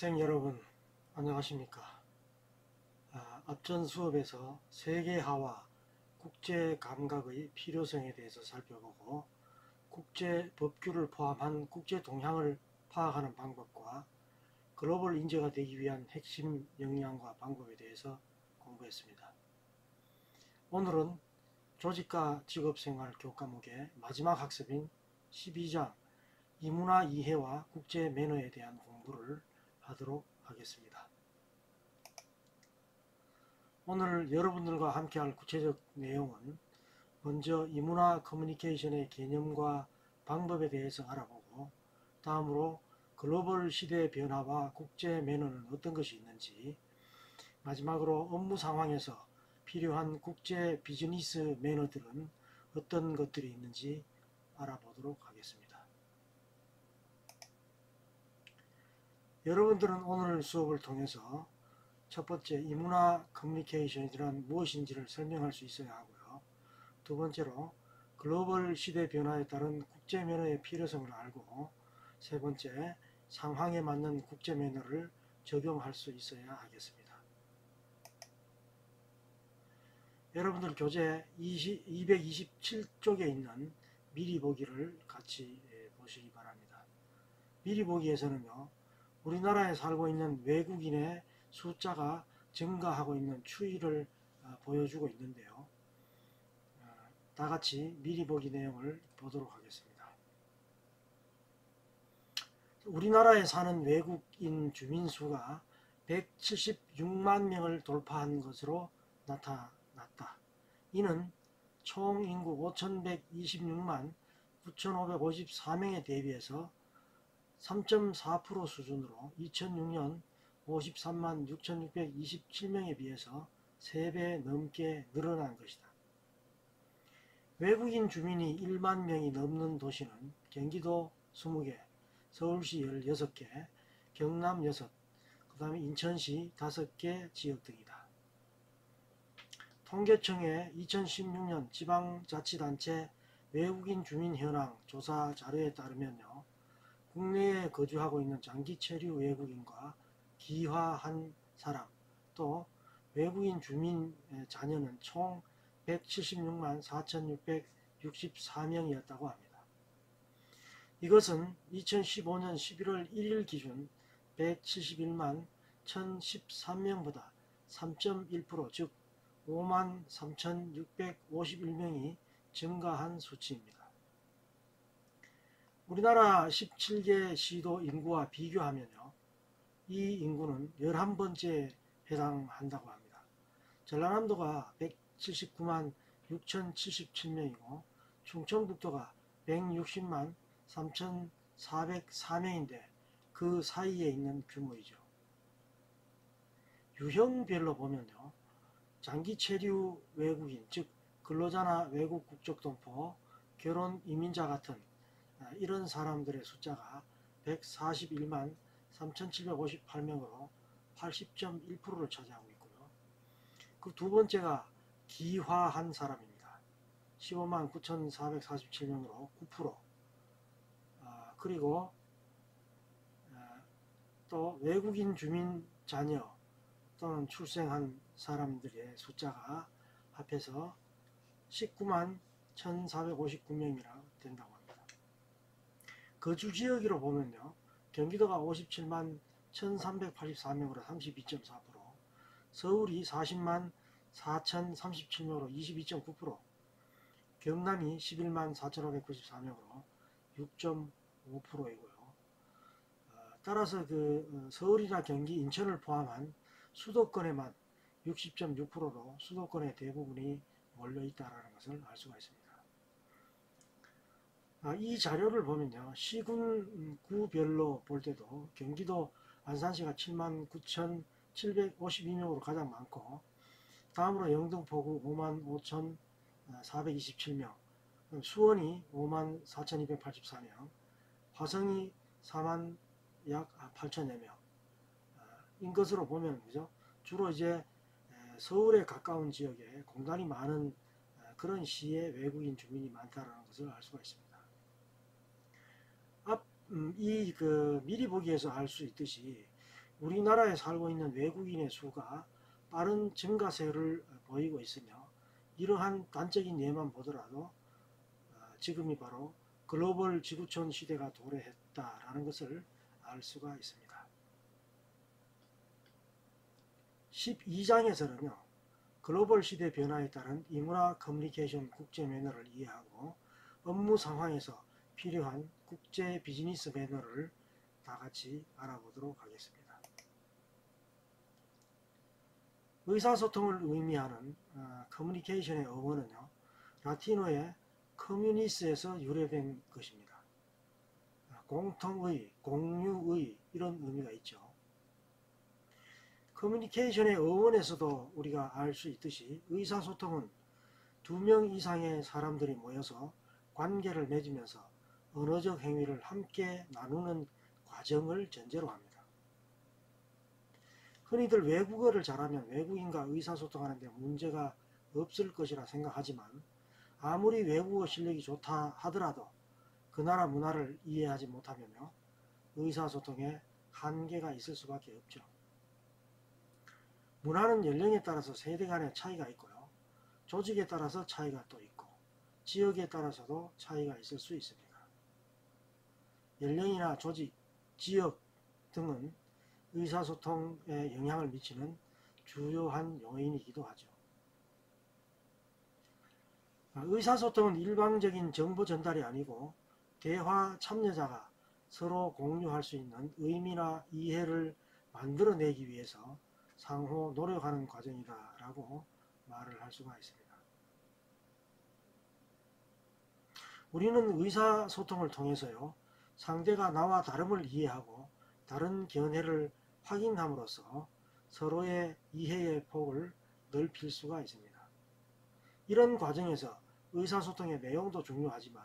학생 여러분, 안녕하십니까? 앞전 수업에서 세계화와 국제감각의 필요성에 대해서 살펴보고 국제법규를 포함한 국제동향을 파악하는 방법과 글로벌 인재가 되기 위한 핵심 역량과 방법에 대해서 공부했습니다. 오늘은 조직과 직업생활 교과목의 마지막 학습인 12장 이문화 이해와 국제 매너에 대한 공부를 하도록 하겠습니다. 오늘 여러분들과 함께 할 구체적 내용은 먼저 이문화 커뮤니케이션의 개념과 방법에 대해서 알아보고, 다음으로 글로벌 시대 변화와 국제 매너는 어떤 것이 있는지, 마지막으로 업무 상황에서 필요한 국제 비즈니스 매너들은 어떤 것들이 있는지 알아보도록 하겠습니다. 여러분들은 오늘 수업을 통해서 첫 번째, 이문화 커뮤니케이션이란 무엇인지를 설명할 수 있어야 하고요. 두 번째로, 글로벌 시대 변화에 따른 국제 매너의 필요성을 알고, 세 번째, 상황에 맞는 국제 매너를 적용할 수 있어야 하겠습니다. 여러분들 교재 227쪽에 있는 미리 보기를 같이 보시기 바랍니다. 미리 보기에서는요, 우리나라에 살고 있는 외국인의 숫자가 증가하고 있는 추이를 보여주고 있는데요. 다 같이 미리 보기 내용을 보도록 하겠습니다. 우리나라에 사는 외국인 주민 수가 176만 명을 돌파한 것으로 나타났다. 이는 총 인구 5,126만 9,554명에 대비해서 3.4% 수준으로 2006년 53만 6,627명에 비해서 3배 넘게 늘어난 것이다. 외국인 주민이 1만 명이 넘는 도시는 경기도 20개, 서울시 16개, 경남 6, 그 다음에 인천시 5개 지역 등이다. 통계청의 2016년 지방자치단체 외국인 주민 현황 조사 자료에 따르면요, 국내에 거주하고 있는 장기 체류 외국인과 귀화한 사람, 또 외국인 주민 자녀는 총 176만 4,664명이었다고 합니다. 이것은 2015년 11월 1일 기준 171만 1,013명보다 3.1%, 즉 5만 3,651명이 증가한 수치입니다. 우리나라 17개 시도 인구와 비교하면요, 이 인구는 11번째에 해당한다고 합니다. 전라남도가 179만 6,077명이고 충청북도가 160만 3,404명인데 그 사이에 있는 규모이죠. 유형별로 보면요, 장기 체류 외국인, 즉 근로자나 외국 국적 동포, 결혼 이민자 같은 이런 사람들의 숫자가 141만 3,758명으로 80.1%를 차지하고 있고요. 그 두 번째가 귀화한 사람입니다. 15만 9,447명으로 9%. 그리고 또 외국인 주민 자녀 또는 출생한 사람들의 숫자가 합해서 19만 1,459명이나 된다고 합니다. 거주 지역으로 보면요, 경기도가 57만 1,384명으로 32.4%, 서울이 40만 4,037명으로 22.9%, 경남이 11만 4,594명으로 6.5%이고요. 따라서 서울이나 경기, 인천을 포함한 수도권에만 60.6%로 수도권의 대부분이 몰려있다는 것을 알 수가 있습니다. 이 자료를 보면요, 시군구별로 볼 때도 경기도 안산시가 7만 9,752명으로 가장 많고, 다음으로 영등포구 5만 5,427명, 수원이 5만 4,284명, 화성이 4만 약 8천여 명, 인 것으로 보면, 그죠? 주로 이제 서울에 가까운 지역에 공간이 많은 그런 시에 외국인 주민이 많다는 것을 알 수가 있습니다. 미리 보기에서 알 수 있듯이 우리나라에 살고 있는 외국인의 수가 빠른 증가세를 보이고 있으며, 이러한 단적인 예만 보더라도 지금이 바로 글로벌 지구촌 시대가 도래했다라는 것을 알 수가 있습니다. 12장에서는요. 글로벌 시대 변화에 따른 이문화 커뮤니케이션 국제 매너를 이해하고 업무 상황에서 필요한 국제 비즈니스 매너를 다 같이 알아보도록 하겠습니다. 의사소통을 의미하는 커뮤니케이션의 어원은요. 라틴어의 커뮤니스에서 유래된 것입니다. 공통의, 공유의 이런 의미가 있죠. 커뮤니케이션의 어원에서도 우리가 알 수 있듯이 의사소통은 2명 이상의 사람들이 모여서 관계를 맺으면서 언어적 행위를 함께 나누는 과정을 전제로 합니다. 흔히들 외국어를 잘하면 외국인과 의사소통하는데 문제가 없을 것이라 생각하지만, 아무리 외국어 실력이 좋다 하더라도 그 나라 문화를 이해하지 못하면요, 의사소통에 한계가 있을 수밖에 없죠. 문화는 연령에 따라서 세대 간의 차이가 있고요. 조직에 따라서 차이가 또 있고, 지역에 따라서도 차이가 있을 수 있습니다. 연령이나 조직, 지역 등은 의사소통에 영향을 미치는 주요한 요인이기도 하죠. 의사소통은 일방적인 정보 전달이 아니고 대화 참여자가 서로 공유할 수 있는 의미나 이해를 만들어내기 위해서 상호 노력하는 과정이다 라고 말을 할 수가 있습니다. 우리는 의사소통을 통해서요, 상대가 나와 다름을 이해하고 다른 견해를 확인함으로써 서로의 이해의 폭을 넓힐 수가 있습니다. 이런 과정에서 의사소통의 내용도 중요하지만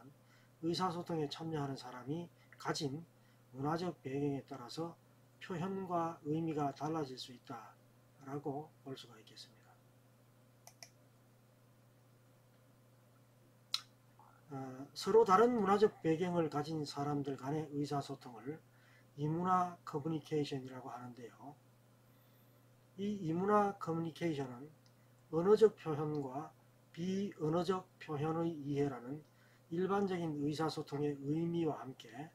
의사소통에 참여하는 사람이 가진 문화적 배경에 따라서 표현과 의미가 달라질 수 있다라고 볼 수가 있겠습니다. 서로 다른 문화적 배경을 가진 사람들 간의 의사소통을 이문화 커뮤니케이션이라고 하는데요. 이 이문화 커뮤니케이션은 언어적 표현과 비언어적 표현의 이해라는 일반적인 의사소통의 의미와 함께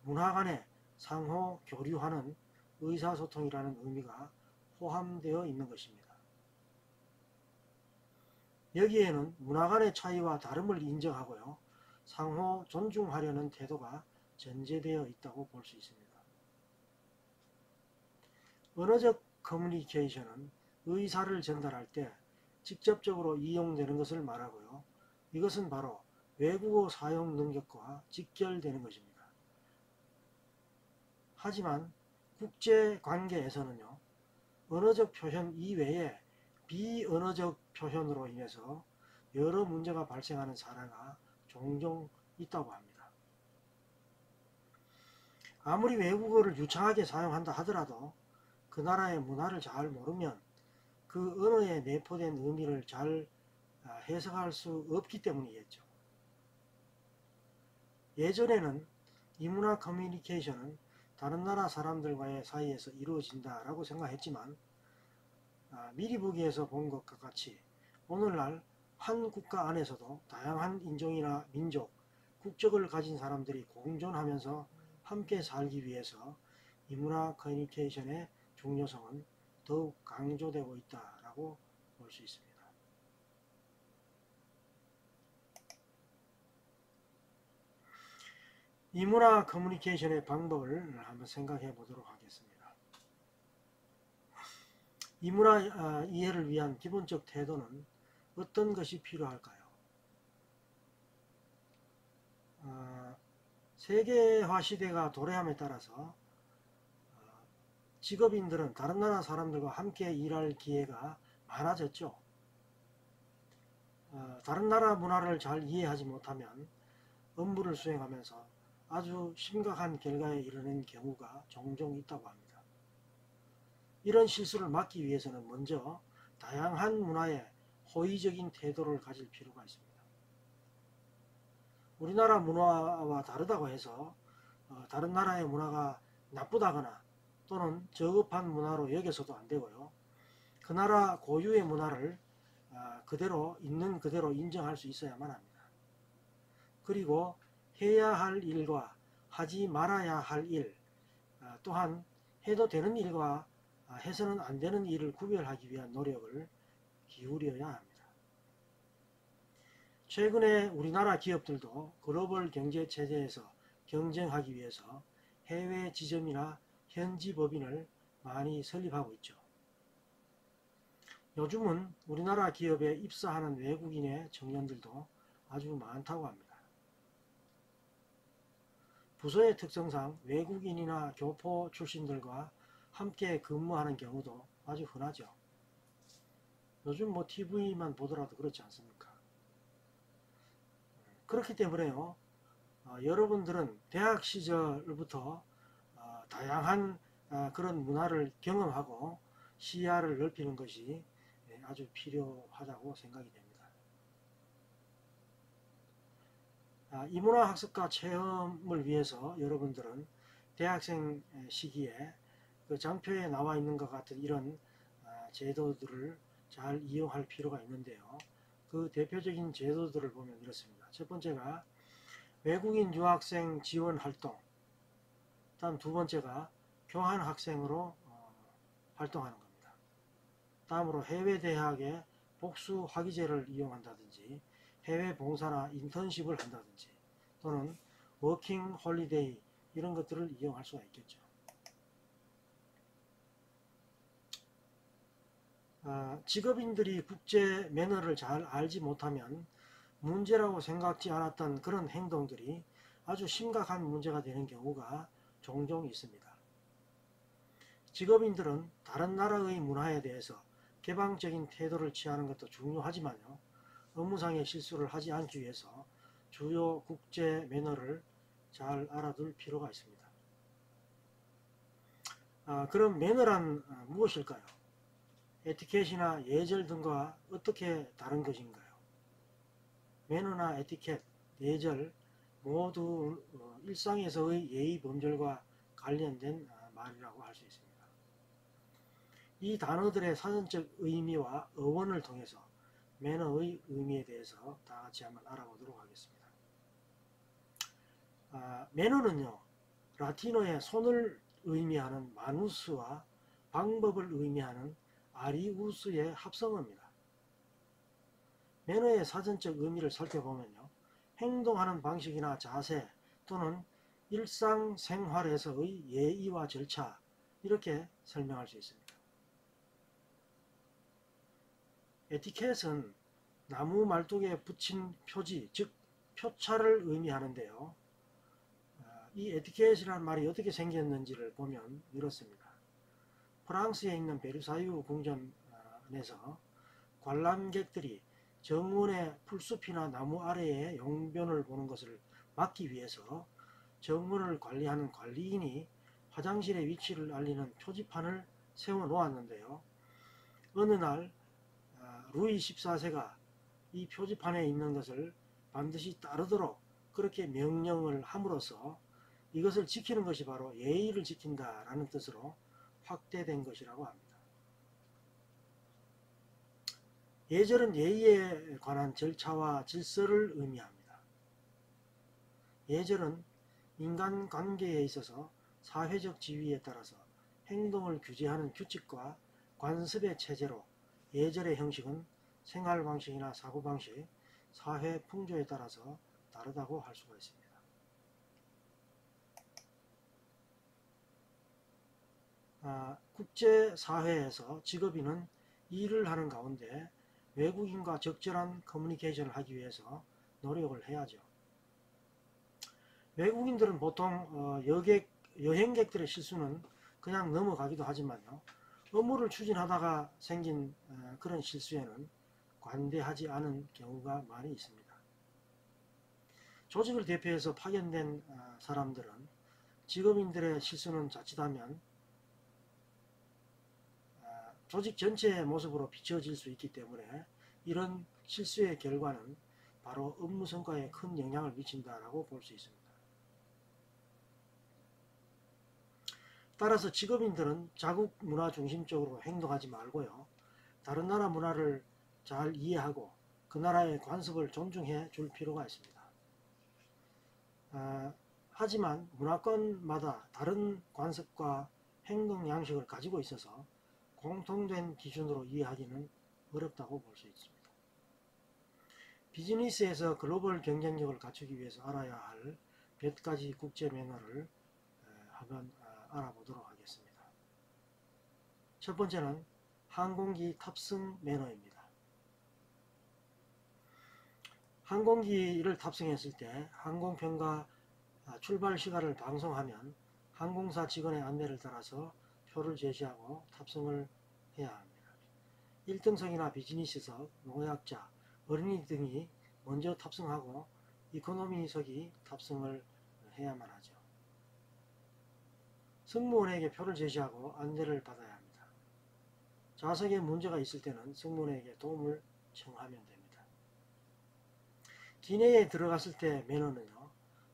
문화 간에 상호 교류하는 의사소통이라는 의미가 포함되어 있는 것입니다. 여기에는 문화 간의 차이와 다름을 인정하고요, 상호 존중하려는 태도가 전제되어 있다고 볼 수 있습니다. 언어적 커뮤니케이션은 의사를 전달할 때 직접적으로 이용되는 것을 말하고요, 이것은 바로 외국어 사용 능력과 직결되는 것입니다. 하지만 국제관계에서는요, 언어적 표현 이외에 비언어적 표현으로 인해서 여러 문제가 발생하는 사례가 종종 있다고 합니다. 아무리 외국어를 유창하게 사용한다 하더라도 그 나라의 문화를 잘 모르면 그 언어에 내포된 의미를 잘 해석할 수 없기 때문이겠죠. 예전에는 이문화 커뮤니케이션은 다른 나라 사람들과의 사이에서 이루어진다라고 생각했지만, 미리 보기에서 본 것과 같이 오늘날 한 국가 안에서도 다양한 인종이나 민족, 국적을 가진 사람들이 공존하면서 함께 살기 위해서 이문화 커뮤니케이션의 중요성은 더욱 강조되고 있다라고 볼 수 있습니다. 이문화 커뮤니케이션의 방법을 한번 생각해 보도록 하겠습니다. 이문화 이해를 위한 기본적 태도는 어떤 것이 필요할까요? 세계화 시대가 도래함에 따라서 직업인들은 다른 나라 사람들과 함께 일할 기회가 많아졌죠. 다른 나라 문화를 잘 이해하지 못하면 업무를 수행하면서 아주 심각한 결과에 이르는 경우가 종종 있다고 합니다. 이런 실수를 막기 위해서는 먼저 다양한 문화에 호의적인 태도를 가질 필요가 있습니다. 우리나라 문화와 다르다고 해서 다른 나라의 문화가 나쁘다거나 또는 저급한 문화로 여겨서도 안 되고요. 그 나라 고유의 문화를 그대로 있는 그대로 인정할 수 있어야만 합니다. 그리고 해야 할 일과 하지 말아야 할 일, 또한 해도 되는 일과 해서는 안 되는 일을 구별하기 위한 노력을 기울여야 합니다. 최근에 우리나라 기업들도 글로벌 경제 체제에서 경쟁하기 위해서 해외 지점이나 현지 법인을 많이 설립하고 있죠. 요즘은 우리나라 기업에 입사하는 외국인의 청년들도 아주 많다고 합니다. 부서의 특성상 외국인이나 교포 출신들과 함께 근무하는 경우도 아주 흔하죠. 요즘 뭐 TV만 보더라도 그렇지 않습니까? 그렇기 때문에요. 여러분들은 대학 시절부터 다양한 그런 문화를 경험하고 시야를 넓히는 것이 아주 필요하다고 생각이 됩니다. 이문화학습과 체험을 위해서 여러분들은 대학생 시기에 그 장표에 나와 있는 것 같은 이런 제도들을 잘 이용할 필요가 있는데요. 그 대표적인 제도들을 보면 이렇습니다. 첫 번째가 외국인 유학생 지원 활동, 다음 두 번째가 교환 학생으로 활동하는 겁니다. 다음으로 해외 대학의 복수 학위제를 이용한다든지 해외 봉사나 인턴십을 한다든지 또는 워킹 홀리데이 이런 것들을 이용할 수가 있겠죠. 직업인들이 국제 매너를 잘 알지 못하면 문제라고 생각지 않았던 그런 행동들이 아주 심각한 문제가 되는 경우가 종종 있습니다. 직업인들은 다른 나라의 문화에 대해서 개방적인 태도를 취하는 것도 중요하지만요. 업무상의 실수를 하지 않기 위해서 주요 국제 매너를 잘 알아둘 필요가 있습니다. 그럼 매너란 무엇일까요? 에티켓이나 예절 등과 어떻게 다른 것인가요? 매너나 에티켓, 예절 모두 일상에서의 예의 범절과 관련된 말이라고 할 수 있습니다. 이 단어들의 사전적 의미와 어원을 통해서 매너의 의미에 대해서 다 같이 한번 알아보도록 하겠습니다. 매너는요, 라틴어의 손을 의미하는 마누스와 방법을 의미하는 아리우스의 합성어입니다. 매너의 사전적 의미를 살펴보면요, 행동하는 방식이나 자세 또는 일상생활에서의 예의와 절차 이렇게 설명할 수 있습니다. 에티켓은 나무 말뚝에 붙인 표지, 즉 표차를 의미하는데요. 이 에티켓이라는 말이 어떻게 생겼는지를 보면 이렇습니다. 프랑스에 있는 베르사유 궁전에서 관람객들이 정원의 풀숲이나 나무 아래에 용변을 보는 것을 막기 위해서 정원을 관리하는 관리인이 화장실의 위치를 알리는 표지판을 세워 놓았는데요. 어느 날 루이 14세가 이 표지판에 있는 것을 반드시 따르도록 그렇게 명령을 함으로써 이것을 지키는 것이 바로 예의를 지킨다라는 뜻으로 확대된 것이라고 합니다. 예절은 예의에 관한 절차와 질서를 의미합니다. 예절은 인간관계에 있어서 사회적 지위에 따라서 행동을 규제하는 규칙과 관습의 체제로 예절의 형식은 생활방식이나 사고방식, 사회 풍조에 따라서 다르다고 할 수가 있습니다. 국제사회에서 직업인은 일을 하는 가운데 외국인과 적절한 커뮤니케이션을 하기 위해서 노력을 해야죠. 외국인들은 보통 여행객들의 실수는 그냥 넘어가기도 하지만요. 업무를 추진하다가 생긴 그런 실수에는 관대하지 않은 경우가 많이 있습니다. 조직을 대표해서 파견된 사람들은 직업인들의 실수는 자칫하면 조직 전체의 모습으로 비춰질 수 있기 때문에 이런 실수의 결과는 바로 업무 성과에 큰 영향을 미친다라고 볼 수 있습니다. 따라서 직업인들은 자국 문화 중심적으로 행동하지 말고요. 다른 나라 문화를 잘 이해하고 그 나라의 관습을 존중해 줄 필요가 있습니다. 하지만 문화권마다 다른 관습과 행동 양식을 가지고 있어서 공통된 기준으로 이해하기는 어렵다고 볼 수 있습니다. 비즈니스에서 글로벌 경쟁력을 갖추기 위해서 알아야 할 몇 가지 국제 매너를 한번 알아보도록 하겠습니다. 첫 번째는 항공기 탑승 매너입니다. 항공기를 탑승했을 때 항공편과 출발 시간을 방송하면 항공사 직원의 안내를 따라서 표를 제시하고 탑승을 해야 합니다. 1등석이나 비즈니스석, 노약자, 어린이 등이 먼저 탑승하고 이코노미석이 탑승을 해야만 하죠. 승무원에게 표를 제시하고 안내를 받아야 합니다. 좌석에 문제가 있을 때는 승무원에게 도움을 청하면 됩니다. 기내에 들어갔을 때 매너는요,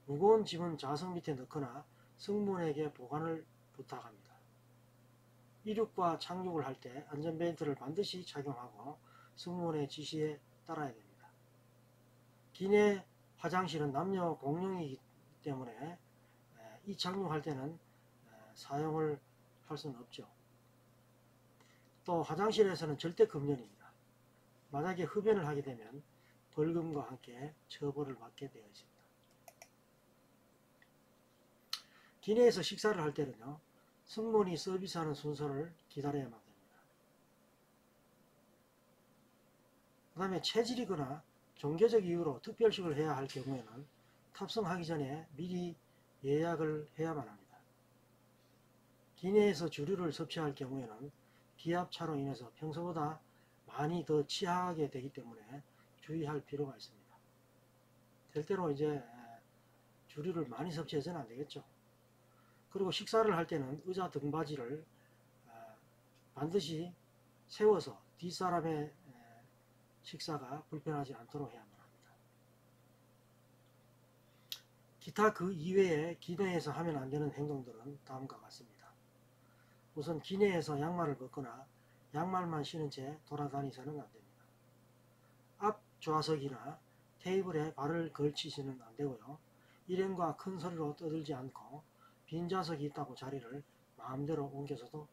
무거운 짐은 좌석 밑에 넣거나 승무원에게 보관을 부탁합니다. 이륙과 착륙을 할 때 안전벨트를 반드시 착용하고 승무원의 지시에 따라야 됩니다. 기내 화장실은 남녀 공용이기 때문에 이착륙할 때는 사용을 할 수는 없죠. 또 화장실에서는 절대 금연입니다. 만약에 흡연을 하게 되면 벌금과 함께 처벌을 받게 되어 있습니다. 기내에서 식사를 할 때는요, 승무원이 서비스하는 순서를 기다려야만 됩니다. 그 다음에 체질이거나 종교적 이유로 특별식을 해야 할 경우에는 탑승하기 전에 미리 예약을 해야만 합니다. 기내에서 주류를 섭취할 경우에는 기압차로 인해서 평소보다 많이 더 취하게 되기 때문에 주의할 필요가 있습니다. 절대로 이제 주류를 많이 섭취해서는 안 되겠죠. 그리고 식사를 할 때는 의자 등받이를 반드시 세워서 뒷사람의 식사가 불편하지 않도록 해야만 합니다. 기타 그 이외에 기내에서 하면 안 되는 행동들은 다음과 같습니다. 우선 기내에서 양말을 벗거나 양말만 신은 채 돌아다니서는 안 됩니다. 앞 좌석이나 테이블에 발을 걸치시는 안 되고요. 일행과 큰 소리로 떠들지 않고 빈 좌석이 있다고 자리를 마음대로 옮겨서도